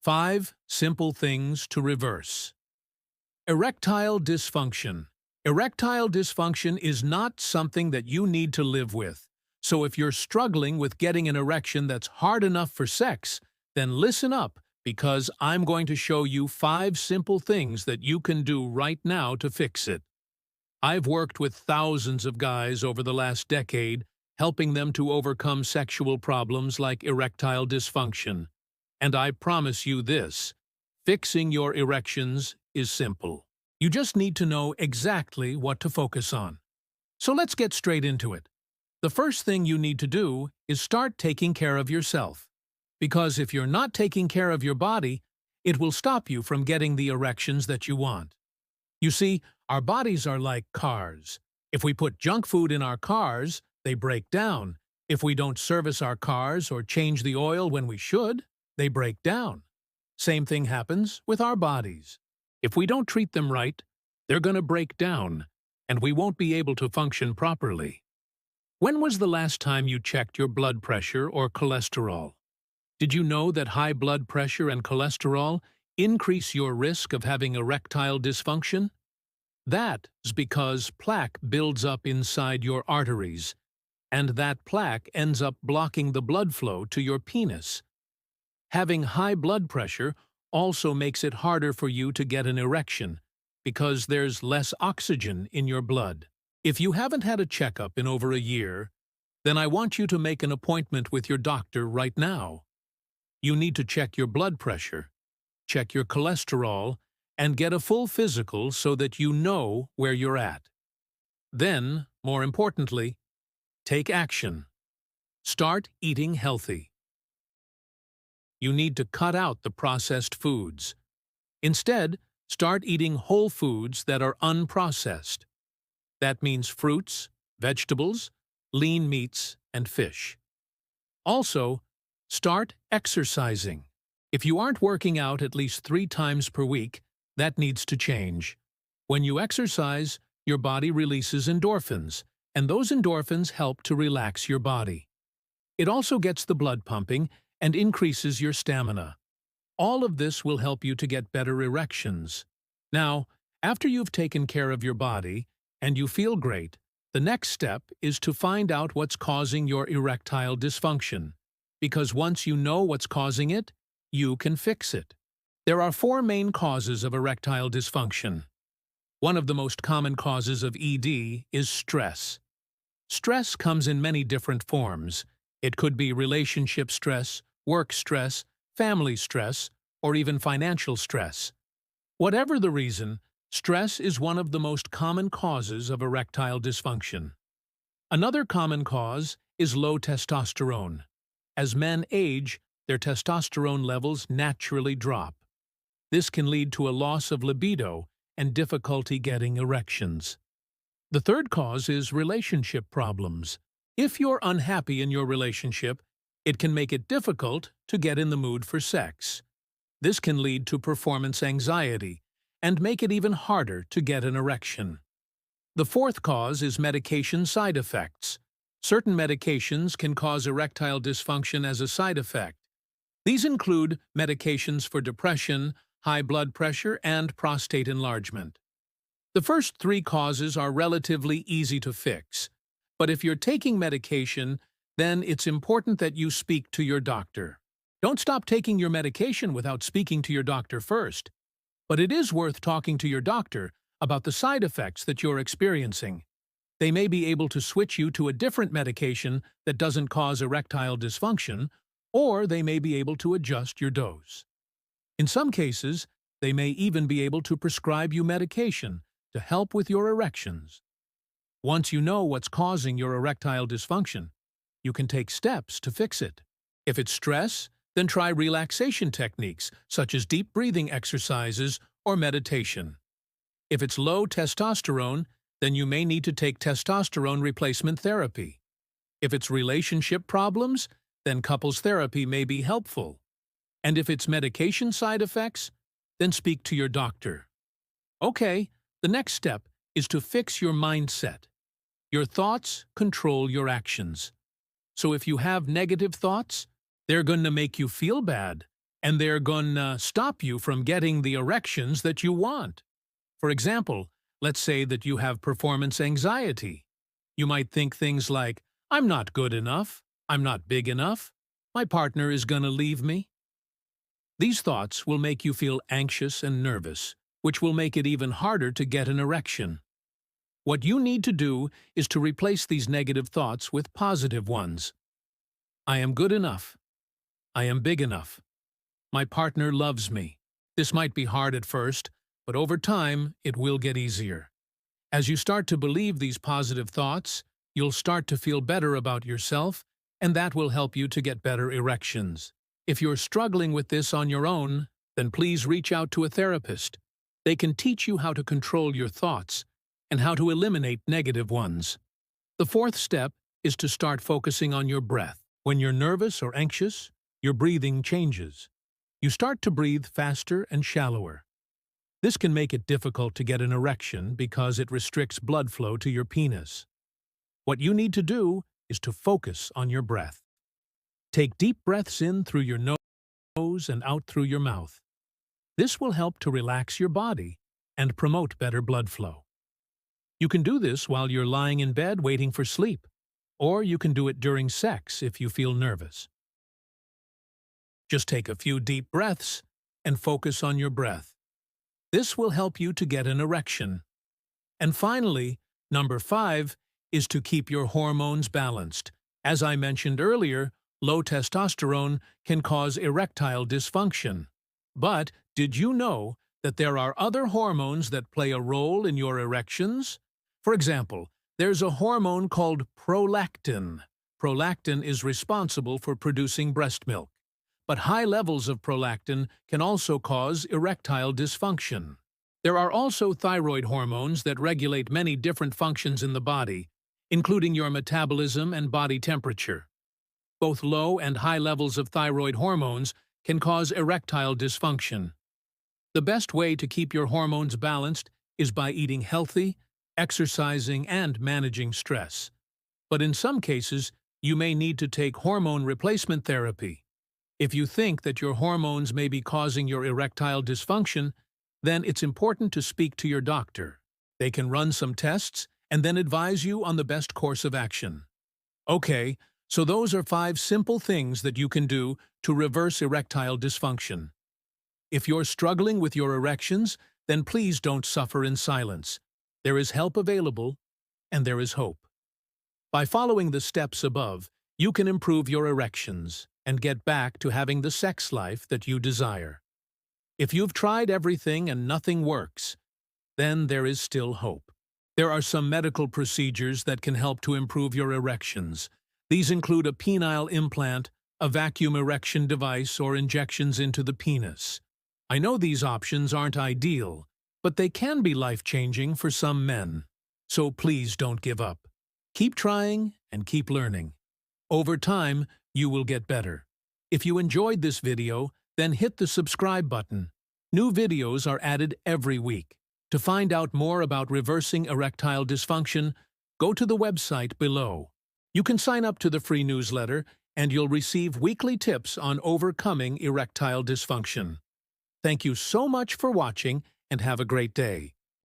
5 simple things to reverse. Erectile dysfunction. Erectile dysfunction is not something that you need to live with. So if you're struggling with getting an erection that's hard enough for sex, then listen up, because I'm going to show you 5 simple things that you can do right now to fix it. I've worked with thousands of guys over the last decade, helping them to overcome sexual problems like erectile dysfunction. And I promise you this, fixing your erections is simple. You just need to know exactly what to focus on. So let's get straight into it. The first thing you need to do is start taking care of yourself. Because if you're not taking care of your body, it will stop you from getting the erections that you want. You see, our bodies are like cars. If we put junk food in our cars, they break down. If we don't service our cars or change the oil when we should, they break down. Same thing happens with our bodies. If we don't treat them right, they're going to break down, and we won't be able to function properly. When was the last time you checked your blood pressure or cholesterol? Did you know that high blood pressure and cholesterol increase your risk of having erectile dysfunction? That is because plaque builds up inside your arteries, and that plaque ends up blocking the blood flow to your penis. Having high blood pressure also makes it harder for you to get an erection because there's less oxygen in your blood. If you haven't had a checkup in over a year, then I want you to make an appointment with your doctor right now. You need to check your blood pressure, check your cholesterol, and get a full physical so that you know where you're at. Then, more importantly, take action. Start eating healthy. You need to cut out the processed foods. Instead, start eating whole foods that are unprocessed. That means fruits, vegetables, lean meats, and fish. Also, start exercising. If you aren't working out at least 3 times per week, that needs to change. When you exercise, your body releases endorphins, and those endorphins help to relax your body. It also gets the blood pumping and increases your stamina. All of this will help you to get better erections. Now, after you've taken care of your body and you feel great, the next step is to find out what's causing your erectile dysfunction. Because once you know what's causing it, you can fix it. There are 4 main causes of erectile dysfunction. One of the most common causes of ED is stress. Stress comes in many different forms. It could be relationship stress, work stress, family stress, or even financial stress. Whatever the reason, stress is one of the most common causes of erectile dysfunction. Another common cause is low testosterone. As men age, their testosterone levels naturally drop. This can lead to a loss of libido and difficulty getting erections. The third cause is relationship problems. If you're unhappy in your relationship, it can make it difficult to get in the mood for sex. This can lead to performance anxiety and make it even harder to get an erection. The fourth cause is medication side effects. Certain medications can cause erectile dysfunction as a side effect. These include medications for depression, high blood pressure, and prostate enlargement. The first 3 causes are relatively easy to fix, but if you're taking medication, then it's important that you speak to your doctor. Don't stop taking your medication without speaking to your doctor first, but it is worth talking to your doctor about the side effects that you're experiencing. They may be able to switch you to a different medication that doesn't cause erectile dysfunction, or they may be able to adjust your dose. In some cases, they may even be able to prescribe you medication to help with your erections. Once you know what's causing your erectile dysfunction, you can take steps to fix it. If it's stress, then try relaxation techniques such as deep breathing exercises or meditation. If it's low testosterone, then you may need to take testosterone replacement therapy. If it's relationship problems, then couples therapy may be helpful. And if it's medication side effects, then speak to your doctor. Okay, the next step is to fix your mindset. Your thoughts control your actions. So if you have negative thoughts, they're going to make you feel bad, and they're gonna stop you from getting the erections that you want. For example, let's say that you have performance anxiety. You might think things like, I'm not good enough, I'm not big enough, my partner is gonna leave me. These thoughts will make you feel anxious and nervous, which will make it even harder to get an erection. What you need to do is to replace these negative thoughts with positive ones. I am good enough. I am big enough. My partner loves me. This might be hard at first, but over time, it will get easier. As you start to believe these positive thoughts, you'll start to feel better about yourself, and that will help you to get better erections. If you're struggling with this on your own, then please reach out to a therapist. They can teach you how to control your thoughts and how to eliminate negative ones. The fourth step is to start focusing on your breath. When you're nervous or anxious, your breathing changes. You start to breathe faster and shallower. This can make it difficult to get an erection because it restricts blood flow to your penis. What you need to do is to focus on your breath. Take deep breaths in through your nose and out through your mouth. This will help to relax your body and promote better blood flow. You can do this while you're lying in bed waiting for sleep, or you can do it during sex if you feel nervous. Just take a few deep breaths and focus on your breath. This will help you to get an erection. And finally, number 5 is to keep your hormones balanced. As I mentioned earlier, low testosterone can cause erectile dysfunction. But did you know that there are other hormones that play a role in your erections? For example, there's a hormone called prolactin. Prolactin is responsible for producing breast milk. But high levels of prolactin can also cause erectile dysfunction. There are also thyroid hormones that regulate many different functions in the body, including your metabolism and body temperature. Both low and high levels of thyroid hormones can cause erectile dysfunction. The best way to keep your hormones balanced is by eating healthy, exercising, and managing stress. But in some cases, you may need to take hormone replacement therapy. If you think that your hormones may be causing your erectile dysfunction, then it's important to speak to your doctor. They can run some tests and then advise you on the best course of action. Okay, so those are 5 simple things that you can do to reverse erectile dysfunction. If you're struggling with your erections, then please don't suffer in silence. There is help available, and there is hope. By following the steps above, you can improve your erections and get back to having the sex life that you desire. If you've tried everything and nothing works, then there is still hope. There are some medical procedures that can help to improve your erections. These include a penile implant, a vacuum erection device, or injections into the penis. I know these options aren't ideal, but they can be life-changing for some men. So please don't give up. Keep trying and keep learning. Over time, you will get better. If you enjoyed this video, then hit the subscribe button. New videos are added every week. To find out more about reversing erectile dysfunction, go to the website below. You can sign up to the free newsletter, and you'll receive weekly tips on overcoming erectile dysfunction. Thank you so much for watching, and have a great day.